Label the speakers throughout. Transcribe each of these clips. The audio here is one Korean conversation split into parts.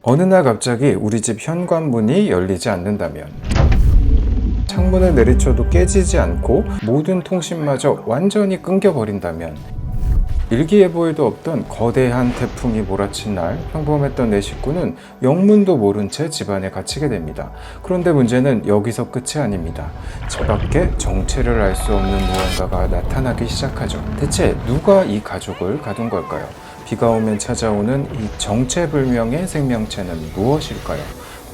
Speaker 1: 어느 날 갑자기 우리 집 현관문이 열리지 않는다면, 창문을 내리쳐도 깨지지 않고 모든 통신마저 완전히 끊겨버린다면, 일기예보에도 없던 거대한 태풍이 몰아친 날, 평범했던 내 식구는 영문도 모른 채 집안에 갇히게 됩니다. 그런데 문제는 여기서 끝이 아닙니다. 집 밖에 정체를 알 수 없는 무언가가 나타나기 시작하죠. 대체 누가 이 가족을 가둔 걸까요? 비가 오면 찾아오는 이 정체불명의 생명체는 무엇일까요?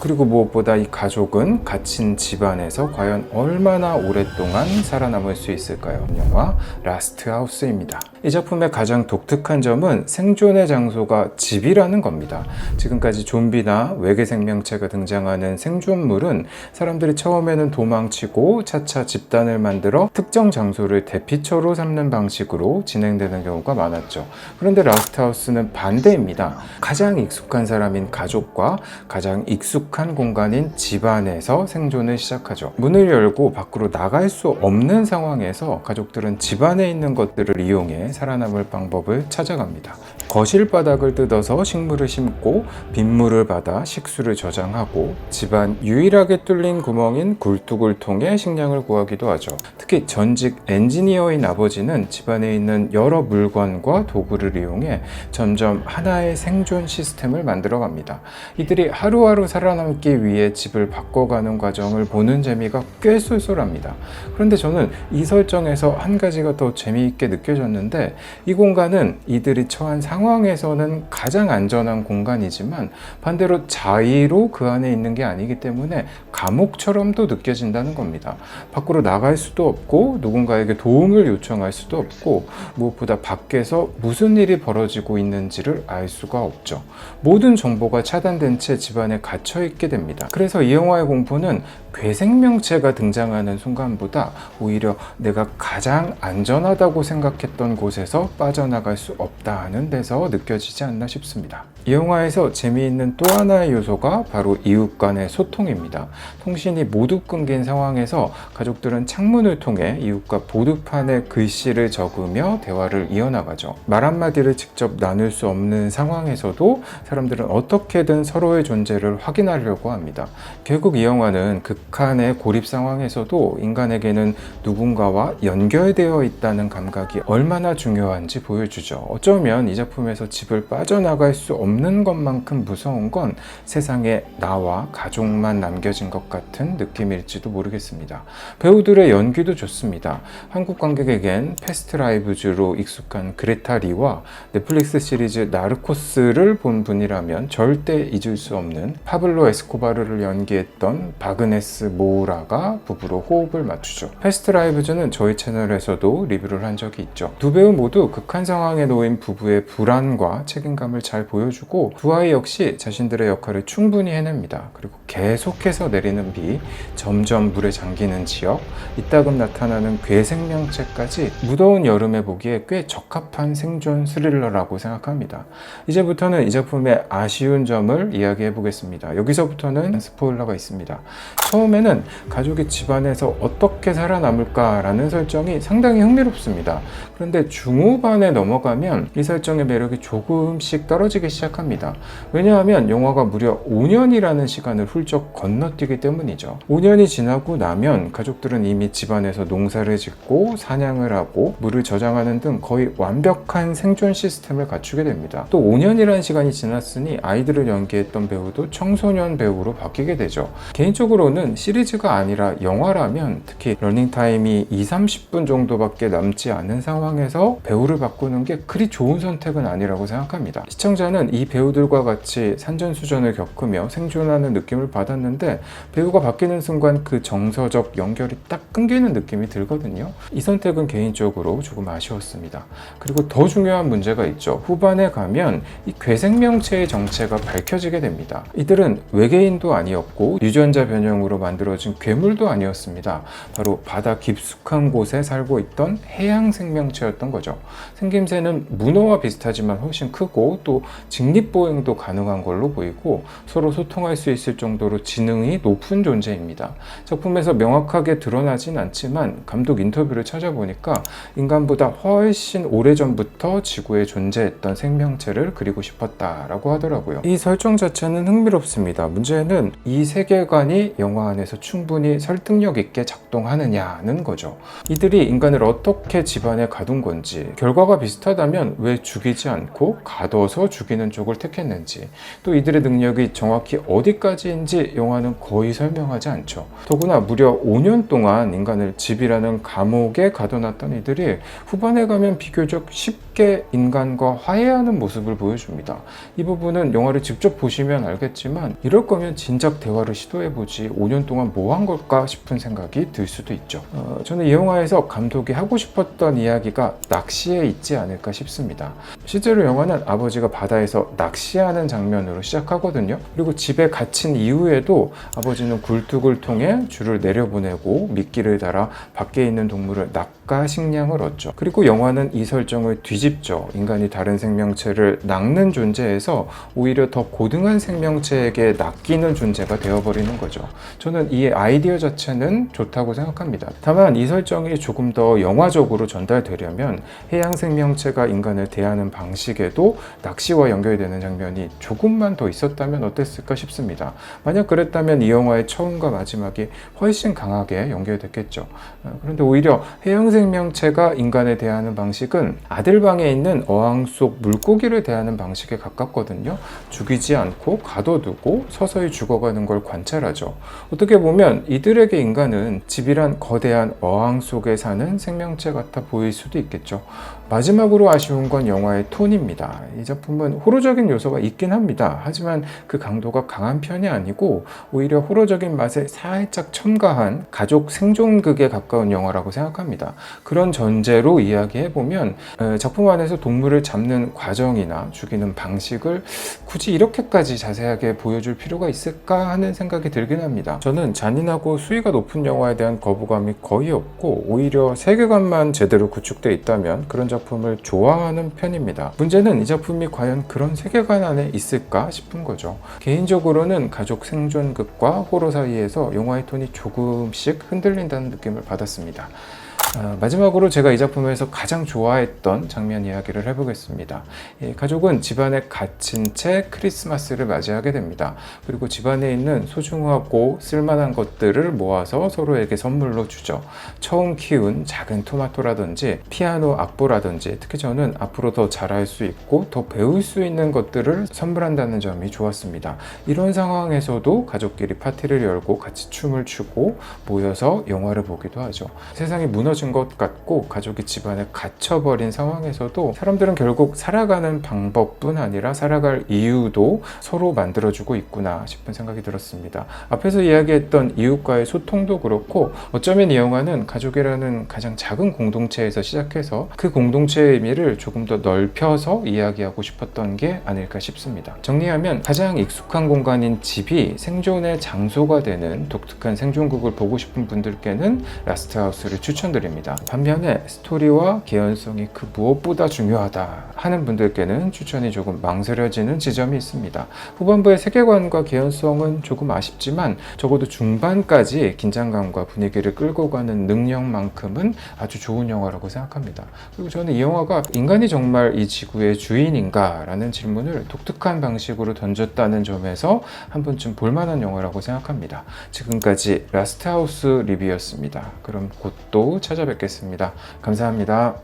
Speaker 1: 그리고 무엇보다 이 가족은 갇힌 집안에서 과연 얼마나 오랫동안 살아남을 수 있을까요? 영화 라스트 하우스입니다. 이 작품의 가장 독특한 점은 생존의 장소가 집이라는 겁니다. 지금까지 좀비나 외계 생명체가 등장하는 생존물은 사람들이 처음에는 도망치고 차차 집단을 만들어 특정 장소를 대피처로 삼는 방식으로 진행되는 경우가 많았죠. 그런데 라스트 하우스는 반대입니다. 가장 익숙한 사람인 가족과 가장 익숙한 공간인 집안에서 생존을 시작하죠. 문을 열고 밖으로 나갈 수 없는 상황에서 가족들은 집안에 있는 것들을 이용해 살아남을 방법을 찾아갑니다. 거실 바닥을 뜯어서 식물을 심고 빗물을 받아 식수를 저장하고 집안 유일하게 뚫린 구멍인 굴뚝을 통해 식량을 구하기도 하죠. 특히 전직 엔지니어인 아버지는 집안에 있는 여러 물건과 도구를 이용해 점점 하나의 생존 시스템을 만들어갑니다. 이들이 하루하루 살아남기 위해 집을 바꿔가는 과정을 보는 재미가 꽤 쏠쏠합니다. 그런데 저는 이 설정에서 한 가지가 더 재미있게 느껴졌는데, 이 공간은 이들이 처한 상황에서는 가장 안전한 공간이지만 반대로 자의로 그 안에 있는 게 아니기 때문에 감옥처럼도 느껴진다는 겁니다. 밖으로 나갈 수도 없고 누군가에게 도움을 요청할 수도 없고 무엇보다 밖에서 무슨 일이 벌어지고 있는지를 알 수가 없죠. 모든 정보가 차단된 채 집안에 갇혀 있게 됩니다. 그래서 이 영화의 공포는 괴생명체가 등장하는 순간보다 오히려 내가 가장 안전하다고 생각했던 곳에서 빠져나갈 수 없다 하는 데서 느껴지지 않나 싶습니다. 이 영화에서 재미있는 또 하나의 요소가 바로 이웃 간의 소통입니다. 통신이 모두 끊긴 상황에서 가족들은 창문을 통해 이웃과 보드판에 글씨를 적으며 대화를 이어나가죠. 말 한마디를 직접 나눌 수 없는 상황에서도 사람들은 어떻게든 서로의 존재를 확인하려고 합니다. 결국 이 영화는 극한의 고립 상황에서도 인간에게는 누군가와 연결되어 있다는 감각이 얼마나 중요한지 보여주죠. 어쩌면 이 작품에서 집을 빠져나갈 수 없는 것만큼 무서운 건 세상에 나와 가족만 남겨진 것 같은 느낌일지도 모르겠습니다. 배우들의 연기도 좋습니다. 한국 관객에겐 패스트 라이브즈로 익숙한 그레타 리와 넷플릭스 시리즈 나르코스를 본 분이라면 절대 잊을 수 없는 파블로 에스코바르를 연기했던 바그네스 모우라가 부부로 호흡을 맞추죠. 패스트 라이브즈는 저희 채널에서도 리뷰를 한 적이 있죠. 두 배우 모두 극한 상황에 놓인 부부의 불안과 책임감을 잘 보여주고 두 아이 역시 자신들의 역할을 충분히 해냅니다. 그리고 계속해서 내리는 비, 점점 물에 잠기는 지역, 이따금 나타나는 괴생명체까지 무더운 여름에 보기에 꽤 적합한 생존 스릴러라고 생각합니다. 이제부터는 이 작품의 아쉬운 점을 이야기해 보겠습니다. 여기서부터는 스포일러가 있습니다. 처음에는 가족이 집안에서 어떻게 살아남을까라는 설정이 상당히 흥미롭습니다. 그런데 중후반에 넘어가면 이 설정의 매력이 조금씩 떨어지기 시작합니다. 왜냐하면 영화가 무려 5년이라는 시간을 훌쩍 건너뛰기 때문이죠. 5년이 지나고 나면 가족들은 이미 집안에서 농사를 짓고 사냥을 하고 물을 저장하는 등 거의 완벽한 생존 시스템을 갖추게 됩니다. 또 5년이라는 시간이 지났으니 아이들을 연기했던 배우도 청소년 배우로 바뀌게 되죠. 개인적으로는 시리즈가 아니라 영화라면 특히 러닝타임이 20-30분 정도밖에 남지 않은 상황에서 배우를 바꾸는 게 그리 좋은 선택은 아니라고 생각합니다. 시청자는 이 배우들과 같이 산전수전을 겪으며 생존하는 느낌을 받았는데 배우가 바뀌는 순간 그 정서적 연결이 딱 끊기는 느낌이 들거든요. 이 선택은 개인적으로 조금 아쉬웠습니다. 그리고 더 중요한 문제가 있죠. 후반에 가면 이 괴생명체의 정체가 밝혀지게 됩니다. 이들은 외계인도 아니었고 유전자 변형으로 만들어진 괴물도 아니었습니다. 바로 바다 깊숙한 곳에 살고 있던 해양 생명체였던 거죠. 생김새는 문어와 비슷하지 지금까지만 훨씬 크고 또 직립보행도 가능한 걸로 보이고 서로 소통할 수 있을 정도로 지능이 높은 존재입니다. 작품에서 명확하게 드러나진 않지만 감독 인터뷰를 찾아보니까 인간보다 훨씬 오래전부터 지구에 존재했던 생명체를 그리고 싶었다라고 하더라고요. 이 설정 자체는 흥미롭습니다. 문제는 이 세계관이 영화 안에서 충분히 설득력 있게 작동하느냐는 거죠. 이들이 인간을 어떻게 집안에 가둔 건지, 결과가 비슷하다면 왜 죽이지 않고 가둬서 죽이는 쪽을 택했는지, 또 이들의 능력이 정확히 어디까지인지 영화는 거의 설명하지 않죠. 더구나 무려 5년 동안 인간을 집이라는 감옥에 가둬놨던 이들이 후반에 가면 비교적 쉽게 인간과 화해하는 모습을 보여줍니다. 이 부분은 영화를 직접 보시면 알겠지만 이럴 거면 진작 대화를 시도해보지 5년 동안 뭐 한 걸까 싶은 생각이 들 수도 있죠. 저는 이 영화에서 감독이 하고 싶었던 이야기가 낚시에 있지 않을까 싶습니다. 실제로 영화는 아버지가 바다에서 낚시하는 장면으로 시작하거든요. 그리고 집에 갇힌 이후에도 아버지는 굴뚝을 통해 줄을 내려보내고 미끼를 달아 밖에 있는 동물을 낚아 식량을 얻죠. 그리고 영화는 이 설정을 뒤집죠. 인간이 다른 생명체를 낚는 존재에서 오히려 더 고등한 생명체에게 낚이는 존재가 되어버리는 거죠. 저는 이 아이디어 자체는 좋다고 생각합니다. 다만 이 설정이 조금 더 영화적으로 전달되려면 해양 생명체가 인간을 대하는 방식에도 낚시와 연결되는 장면이 조금만 더 있었다면 어땠을까 싶습니다. 만약 그랬다면 이 영화의 처음과 마지막이 훨씬 강하게 연결됐겠죠. 그런데 오히려 해양 생명체가 인간에 대하는 방식은 아들방에 있는 어항 속 물고기를 대하는 방식에 가깝거든요. 죽이지 않고 가둬두고 서서히 죽어가는 걸 관찰하죠. 어떻게 보면 이들에게 인간은 집이란 거대한 어항 속에 사는 생명체 같아 보일 수도 있겠죠. 마지막으로 아쉬운 건 영화의 톤입니다. 이 작품은 호러적인 요소가 있긴 합니다. 하지만 그 강도가 강한 편이 아니고 오히려 호러적인 맛을 살짝 첨가한 가족 생존극에 가까운 영화라고 생각합니다. 그런 전제로 이야기해보면 작품 안에서 동물을 잡는 과정이나 죽이는 방식을 굳이 이렇게까지 자세하게 보여줄 필요가 있을까 하는 생각이 들긴 합니다. 저는 잔인하고 수위가 높은 영화에 대한 거부감이 거의 없고 오히려 세계관만 제대로 구축되어 있다면 그런 작품을 좋아하는 편입니다. 문제는 이 작품이 과연 그런 세계관 안에 있을까 싶은 거죠. 개인적으로는 가족 생존극과 호러 사이에서 영화의 톤이 조금씩 흔들린다는 느낌을 받았습니다. 마지막으로 제가 이 작품에서 가장 좋아했던 장면 이야기를 해보겠습니다. 가족은 집안에 갇힌 채 크리스마스를 맞이하게 됩니다. 그리고 집안에 있는 소중하고 쓸만한 것들을 모아서 서로에게 선물로 주죠. 처음 키운 작은 토마토라든지 피아노 악보라든지, 특히 저는 앞으로 더 잘할 수 있고 더 배울 수 있는 것들을 선물한다는 점이 좋았습니다. 이런 상황에서도 가족끼리 파티를 열고 같이 춤을 추고 모여서 영화를 보기도 하죠. 세상이 무너진 것 같고 가족이 집안에 갇혀버린 상황에서도 사람들은 결국 살아가는 방법뿐 아니라 살아갈 이유도 서로 만들어주고 있구나 싶은 생각이 들었습니다. 앞에서 이야기했던 이웃과의 소통도 그렇고 어쩌면 이 영화는 가족이라는 가장 작은 공동체에서 시작해서 그 공동체의 의미를 조금 더 넓혀서 이야기하고 싶었던 게 아닐까 싶습니다. 정리하면 가장 익숙한 공간인 집이 생존의 장소가 되는 독특한 생존극을 보고 싶은 분들께는 라스트하우스를 추천드립니다. 반면에 스토리와 개연성이 그 무엇보다 중요하다 하는 분들께는 추천이 조금 망설여지는 지점이 있습니다. 후반부의 세계관과 개연성은 조금 아쉽지만 적어도 중반까지 긴장감과 분위기를 끌고 가는 능력만큼은 아주 좋은 영화라고 생각합니다. 그리고 저는 이 영화가 인간이 정말 이 지구의 주인인가? 라는 질문을 독특한 방식으로 던졌다는 점에서 한 번쯤 볼만한 영화라고 생각합니다. 지금까지 라스트하우스 리뷰였습니다. 그럼 곧 또 찾아뵙겠습니다. 감사합니다.